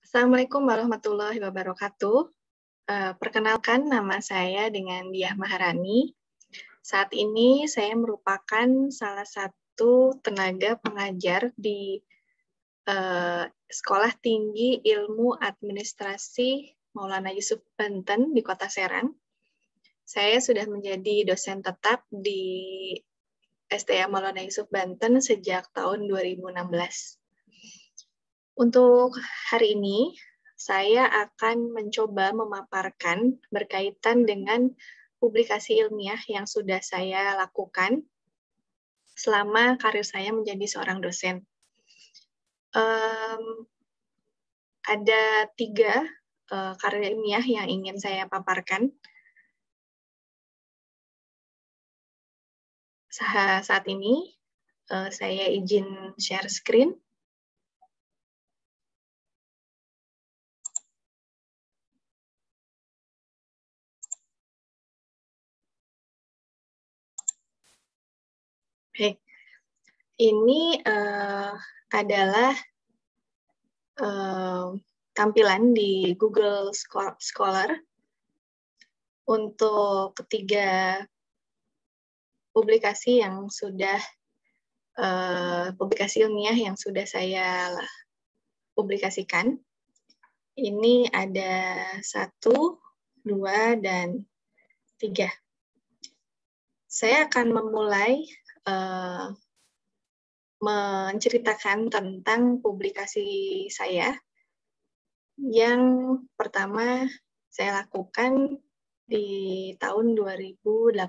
Assalamualaikum warahmatullahi wabarakatuh. Perkenalkan, nama saya dengan Diah Maharani. Saat ini saya merupakan salah satu tenaga pengajar di Sekolah Tinggi Ilmu Administrasi Maulana Yusuf Banten di Kota Serang. Saya sudah menjadi dosen tetap di STA Maulana Yusuf Banten sejak tahun 2016. Untuk hari ini, saya akan mencoba memaparkan berkaitan dengan publikasi ilmiah yang sudah saya lakukan selama karir saya menjadi seorang dosen. Ada 3 karya ilmiah yang ingin saya paparkan. Saat ini, saya izin share screen. Oke, ini adalah tampilan di Google Scholar untuk ketiga publikasi yang sudah publikasi ilmiah yang sudah saya publikasikan. Ini ada 1, 2, dan 3. Saya akan memulai menceritakan tentang publikasi saya. Yang pertama saya lakukan di tahun 2018.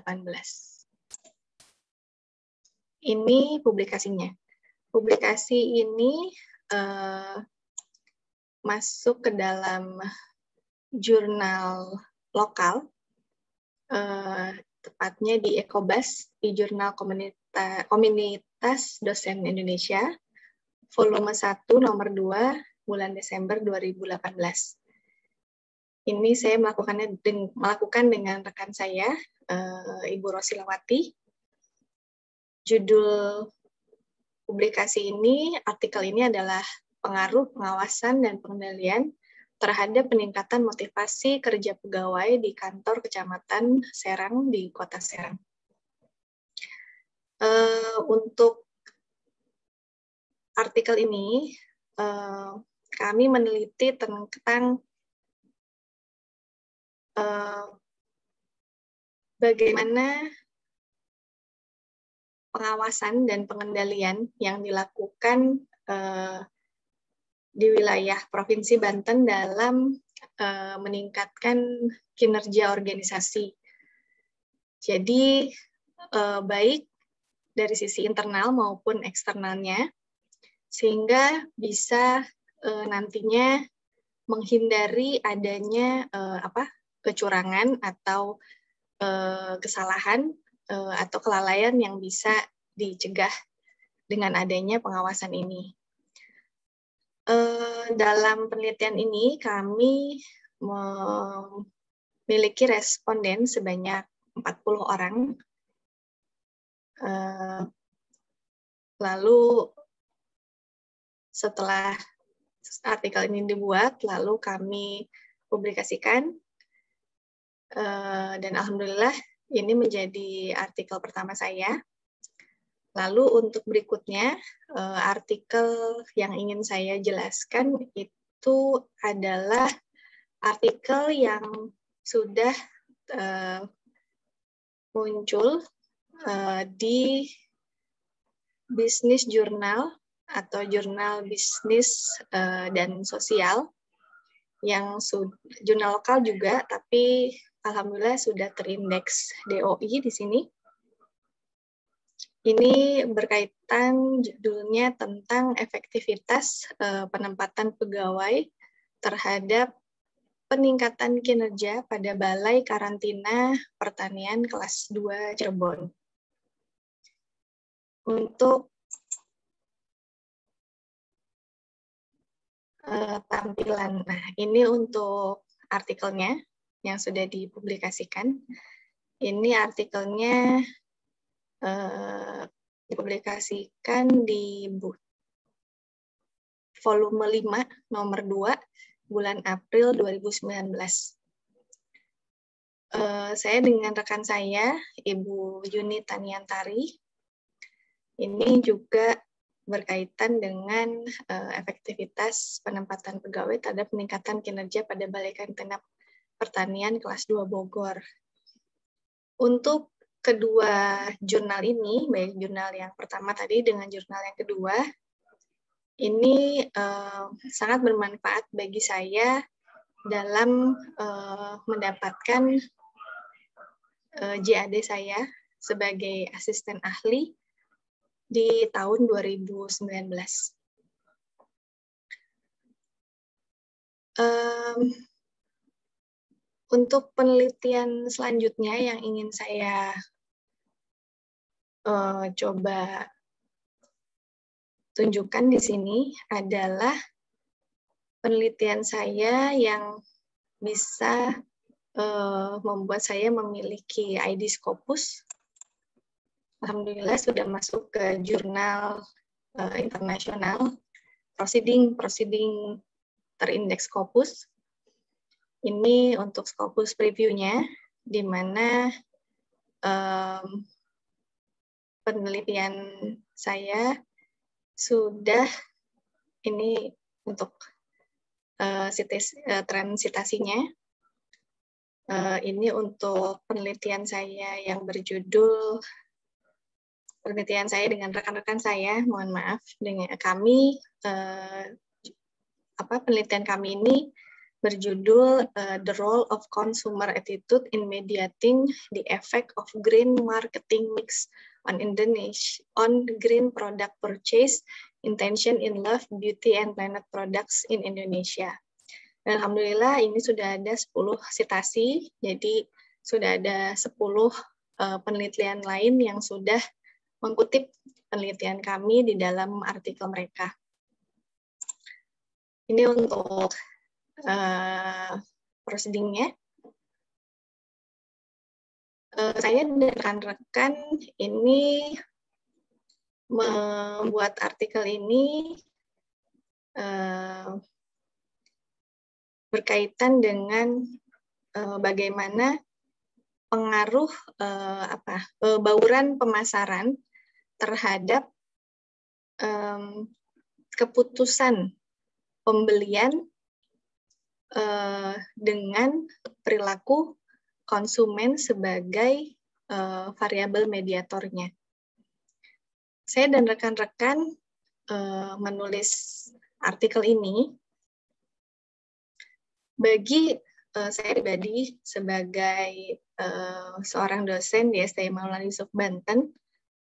Ini publikasinya. Publikasi ini masuk ke dalam jurnal lokal, tepatnya di Ekobas, di Jurnal Komunitas Dosen Indonesia, volume 1, nomor 2, bulan Desember 2018. Ini saya melakukan dengan rekan saya, Ibu Rosilawati. Judul publikasi ini, artikel ini adalah pengaruh, pengawasan, dan pengendalian terhadap peningkatan motivasi kerja pegawai di kantor Kecamatan Serang di Kota Serang. Untuk artikel ini, kami meneliti tentang bagaimana pengawasan dan pengendalian yang dilakukan di wilayah Provinsi Banten dalam meningkatkan kinerja organisasi. Jadi, baik dari sisi internal maupun eksternalnya, sehingga bisa nantinya menghindari adanya kecurangan atau kesalahan atau kelalaian yang bisa dicegah dengan adanya pengawasan ini. Dalam penelitian ini kami memiliki responden sebanyak 40 orang. Lalu setelah artikel ini dibuat, lalu kami publikasikan, dan alhamdulillah ini menjadi artikel pertama saya. Lalu untuk berikutnya, artikel yang ingin saya jelaskan itu adalah artikel yang sudah muncul di Bisnis Jurnal atau Jurnal Bisnis dan Sosial, yang jurnal lokal juga, tapi alhamdulillah sudah terindeks DOI di sini. Ini berkaitan, judulnya tentang efektivitas penempatan pegawai terhadap peningkatan kinerja pada Balai Karantina Pertanian kelas 2 Cirebon. Untuk tampilan, nah ini untuk artikelnya yang sudah dipublikasikan. Ini artikelnya dipublikasikan di volume 5, nomor 2, bulan April 2019. Saya dengan rekan saya, Ibu Yuni Taniantari, ini juga berkaitan dengan efektivitas penempatan pegawai terhadap peningkatan kinerja pada Balai Kantinap Pertanian kelas 2 Bogor. Untuk kedua jurnal ini, baik jurnal yang pertama tadi dengan jurnal yang kedua, ini sangat bermanfaat bagi saya dalam mendapatkan JAD saya sebagai asisten ahli di tahun 2019. Untuk penelitian selanjutnya yang ingin saya coba tunjukkan di sini adalah penelitian saya yang bisa membuat saya memiliki ID Scopus. Alhamdulillah sudah masuk ke jurnal internasional proceeding terindeks Scopus. Ini untuk Scopus preview-nya, di mana penelitian saya sudah ini untuk tren citasinya. Ini untuk penelitian saya yang berjudul, penelitian saya dengan rekan-rekan saya, mohon maaf, dengan kami, penelitian kami ini berjudul The Role of Consumer Attitude in Mediating the Effect of Green Marketing Mix on Indonesia, on Green Product Purchase, Intention in Love, Beauty, and Planet Products in Indonesia. Dan alhamdulillah ini sudah ada 10 sitasi, jadi sudah ada 10 penelitian lain yang sudah mengutip penelitian kami di dalam artikel mereka. Ini untuk proceeding-nya. Saya dan rekan-rekan ini membuat artikel ini berkaitan dengan bagaimana pengaruh bauran pemasaran terhadap keputusan pembelian dengan perilaku konsumen sebagai variabel mediatornya. Saya dan rekan-rekan menulis artikel ini bagi saya pribadi sebagai seorang dosen di STM Maulana Yusuf Banten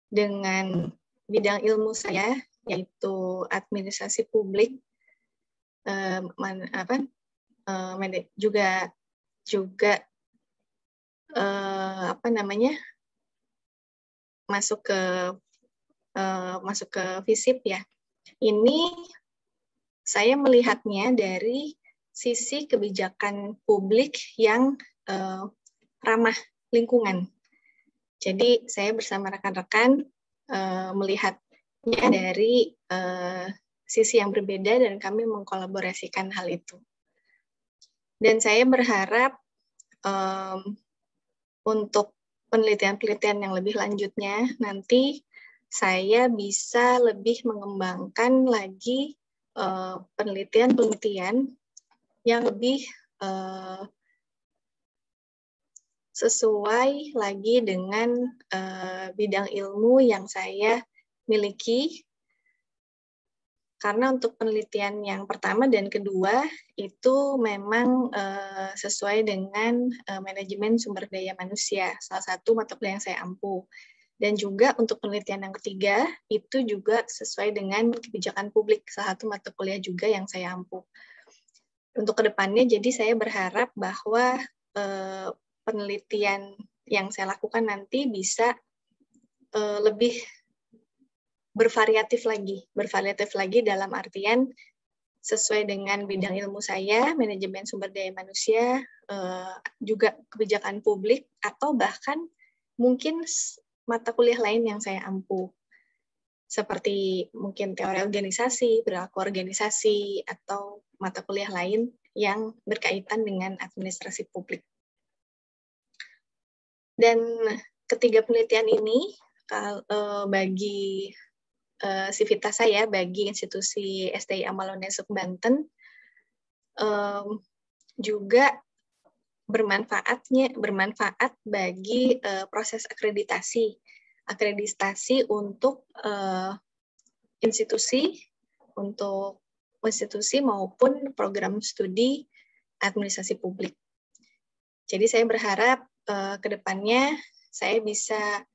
dengan bidang ilmu saya yaitu administrasi publik, juga masuk ke FISIP ya. Ini saya melihatnya dari sisi kebijakan publik yang ramah lingkungan. Jadi saya bersama rekan-rekan melihatnya dari sisi yang berbeda dan kami mengkolaborasikan hal itu. Dan saya berharap untuk penelitian-penelitian yang lebih lanjutnya nanti saya bisa lebih mengembangkan lagi penelitian-penelitian yang lebih sesuai lagi dengan bidang ilmu yang saya miliki. Karena untuk penelitian yang pertama dan kedua itu memang sesuai dengan manajemen sumber daya manusia, salah satu mata kuliah yang saya ampu. Dan juga untuk penelitian yang ketiga itu juga sesuai dengan kebijakan publik, salah satu mata kuliah juga yang saya ampu. Untuk kedepannya, jadi saya berharap bahwa penelitian yang saya lakukan nanti bisa lebih bervariatif lagi dalam artian sesuai dengan bidang ilmu saya, manajemen sumber daya manusia, juga kebijakan publik, atau bahkan mungkin mata kuliah lain yang saya ampu, seperti mungkin teori organisasi, perilaku organisasi, atau mata kuliah lain yang berkaitan dengan administrasi publik. Dan ketiga penelitian ini bagi sivitas saya, bagi institusi STIA Maulana Yusuf Banten, juga bermanfaat bagi proses akreditasi untuk institusi maupun program studi administrasi publik. Jadi saya berharap ke depannya saya bisa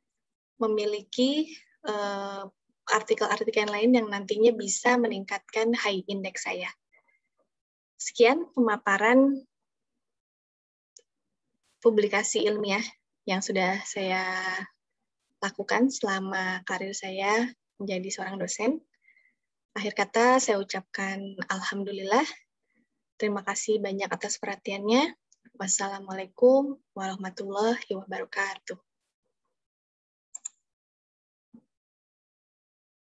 memiliki artikel-artikel lain yang nantinya bisa meningkatkan high index saya. Sekian pemaparan publikasi ilmiah yang sudah saya lakukan selama karir saya menjadi seorang dosen. Akhir kata saya ucapkan alhamdulillah. Terima kasih banyak atas perhatiannya. Wassalamualaikum warahmatullahi wabarakatuh.